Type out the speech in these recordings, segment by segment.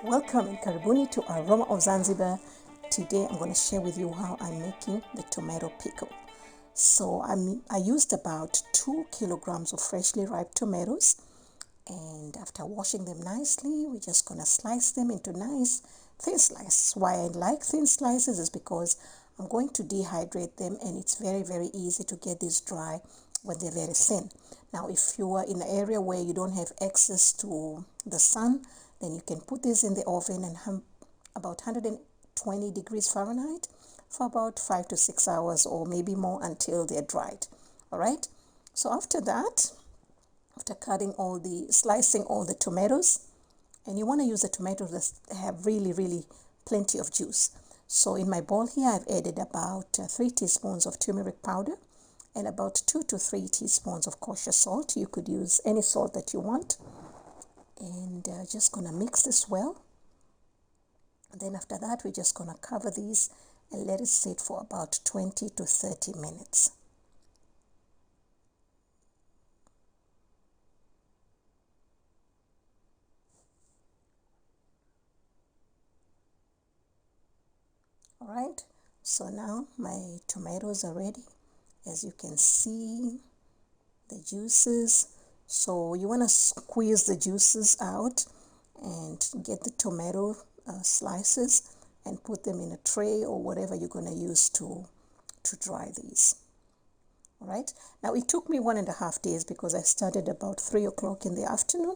Welcome and karibuni to Aroma of Zanzibar. Today I'm going to share with you how I'm making the tomato pickle. So I used about 2 kilograms of freshly ripe tomatoes, and after washing them nicely, we're just going to slice them into nice thin slices. Why I like thin slices is because I'm going to dehydrate them, and it's very easy to get these dry when they're very thin. Now if you are in an area where you don't have access to the sun, then you can put this in the oven and have about 120 degrees Fahrenheit for about 5 to 6 hours or maybe more until they're dried. All right, so after that, after slicing all the tomatoes, and you want to use the tomatoes that have really plenty of juice. So in my bowl here, I've added about 3 teaspoons of turmeric powder and about 2 to 3 teaspoons of kosher salt. You could use any salt that you want. And just gonna mix this well. And then after that, we're just gonna cover these and let it sit for about 20 to 30 minutes. All right, so now my tomatoes are ready. As you can see, the juices. So you want to squeeze the juices out and get the tomato slices and put them in a tray or whatever you're going to use to dry these. All right, now it took me 1.5 days because I started about 3 o'clock in the afternoon,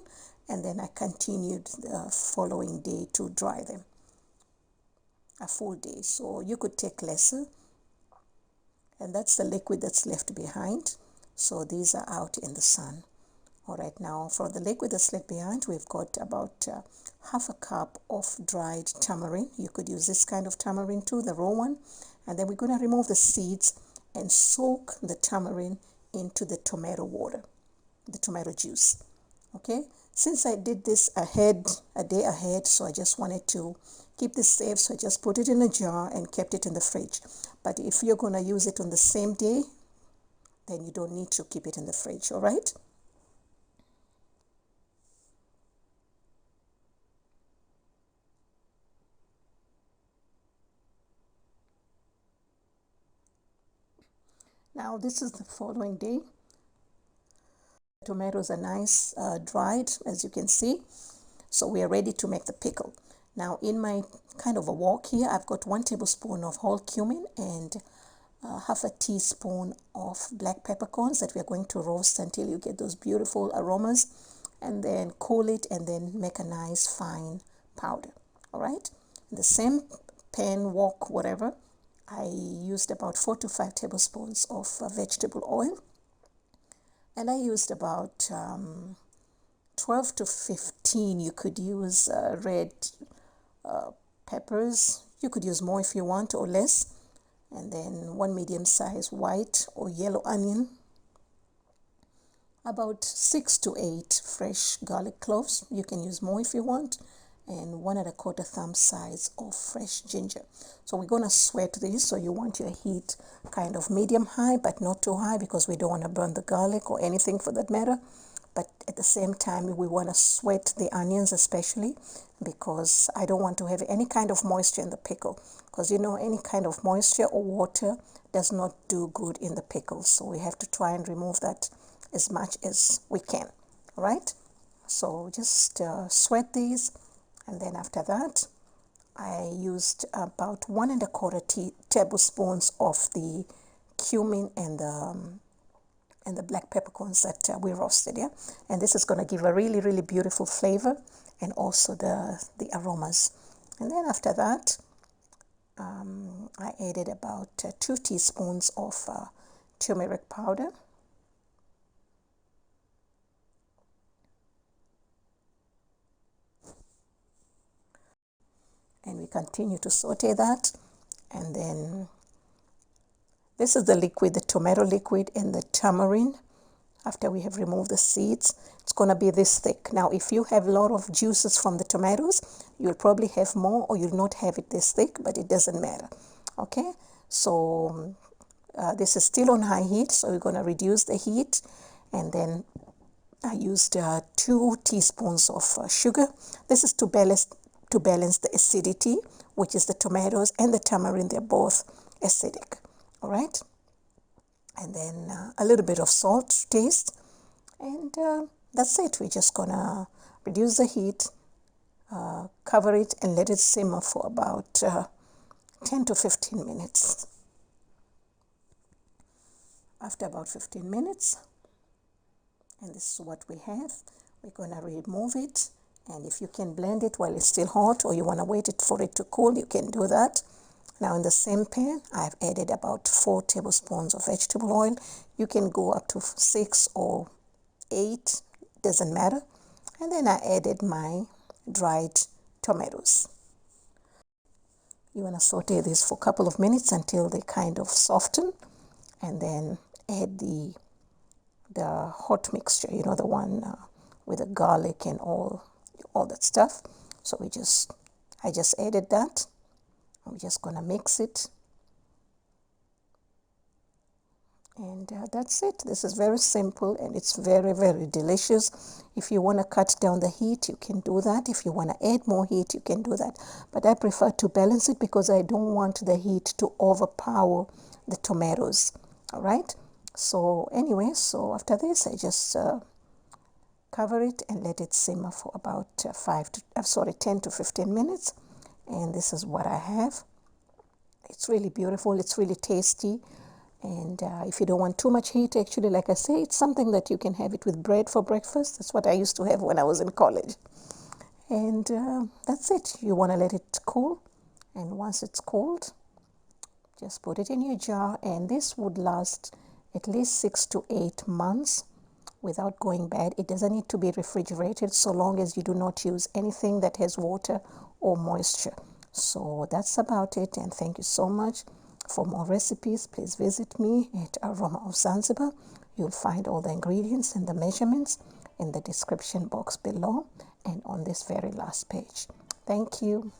and then I continued the following day to dry them, a full day. So you could take lesser, and that's the liquid that's left behind. So these are out in the sun. All right, now for the liquid that's left behind, we've got about half a cup of dried tamarind. You could use this kind of tamarind too, the raw one. And then we're going to remove the seeds and soak the tamarind into the tomato water, the tomato juice. Okay, since I did this a day ahead, so I just wanted to keep this safe, so I just put it in a jar and kept it in the fridge. But if you're going to use it on the same day, then you don't need to keep it in the fridge. All right. Now this is the following day. Tomatoes are nice dried, as you can see. So we are ready to make the pickle. Now in my kind of a wok here, I've got 1 tablespoon of whole cumin and half a teaspoon of black peppercorns that we're going to roast until you get those beautiful aromas, and then cool it and then make a nice fine powder. All right, in the same pan, wok, whatever, I used about 4 to 5 tablespoons of vegetable oil, and I used about 12 to 15. You could use red peppers. You could use more if you want or less. And then 1 medium-sized white or yellow onion. About 6 to 8 fresh garlic cloves. You can use more if you want. And 1¼ thumb size of fresh ginger. So we're going to sweat this, so you want your heat kind of medium high, but not too high because we don't want to burn the garlic or anything for that matter. But at the same time, we want to sweat the onions especially, because I don't want to have any kind of moisture in the pickle, because you know any kind of moisture or water does not do good in the pickle. So we have to try and remove that as much as we can. All right, so just sweat these. And then after that, I used about 1¼ tablespoons of the cumin and the black peppercorns that we roasted, yeah. And this is going to give a really beautiful flavor and also the aromas. And then after that, I added about 2 teaspoons of turmeric powder. And we continue to saute that. And then this is the liquid, the tomato liquid and the tamarind. After we have removed the seeds, it's going to be this thick. Now, if you have a lot of juices from the tomatoes, you'll probably have more, or you'll not have it this thick, but it doesn't matter. Okay, so this is still on high heat, so we're going to reduce the heat. And then I used 2 teaspoons of sugar. This is to balance the acidity, which is the tomatoes and the tamarind. They're both acidic. All right. And then a little bit of salt to taste. And that's it. We're just going to reduce the heat, cover it, and let it simmer for about 10 to 15 minutes. After about 15 minutes, and this is what we have, we're going to remove it. And if you can blend it while it's still hot, or you want to wait for it to cool, you can do that. Now in the same pan, I've added about 4 tablespoons of vegetable oil. You can go up to 6 or 8, doesn't matter. And then I added my dried tomatoes. You want to saute this for a couple of minutes until they kind of soften, and then add the hot mixture, you know, the one with the garlic and all that stuff. So I just added that. I'm just gonna mix it, and that's it. This is very simple, and it's very, very delicious. If you want to cut down the heat, you can do that. If you want to add more heat, you can do that. But I prefer to balance it because I don't want the heat to overpower the tomatoes. All right. So anyway, so after this, I just cover it and let it simmer for about 10 to 15 minutes. And this is what I have. It's really beautiful. It's really tasty. And if you don't want too much heat, actually, like I say, it's something that you can have it with bread for breakfast. That's what I used to have when I was in college. And that's it. You want to let it cool. And once it's cooled, just put it in your jar. And this would last at least 6 to 8 months without going bad. It doesn't need to be refrigerated so long as you do not use anything that has water or moisture. So that's about it, and thank you so much. For more recipes, please visit me at Aroma of Zanzibar. You'll find all the ingredients and the measurements in the description box below and on this very last page. Thank you.